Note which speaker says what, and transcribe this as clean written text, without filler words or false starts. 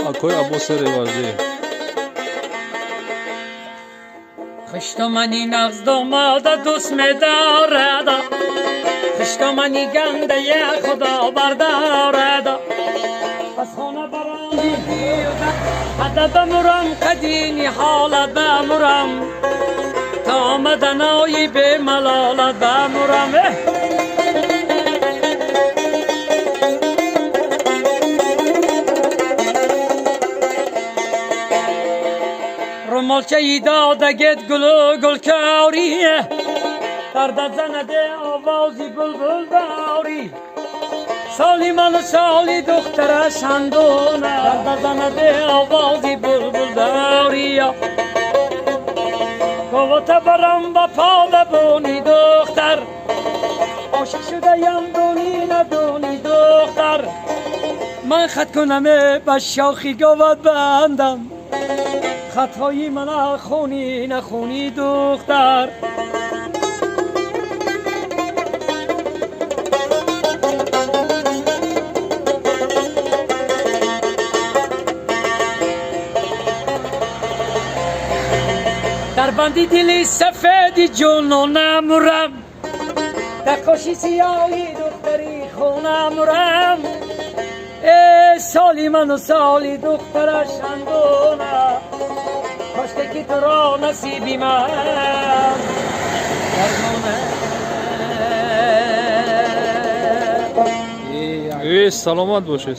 Speaker 1: آقای عباس روازی.
Speaker 2: خشتمانی نغز داماده دوست می‌دارد، خشتمانی گنده خدا بردارد. از خانه برام حدا بمرم قدینی حالا بمرم، تا آمدنای به ملالت بمرم. رمالچه ای دادگت گلو گلکاریه، درد زنده آوازی بلبل داری. سالی من سالی دختر شندونه، درد زنده آوازی بلبل داری. کوت برم با پا ببونی دختر، عاشق شده یم دونی ندونی دختر. من خط کنم به شاخی گوت بندم، خطایی من خونی نخونی دختر. در بندی دلی سفیدی جونو نمورم، در کاشی سیاهی دختری خونمورم. ای سالی من و سالی دختر شندونه، کاشته که تو را نصیبی من
Speaker 1: سلامت باشه.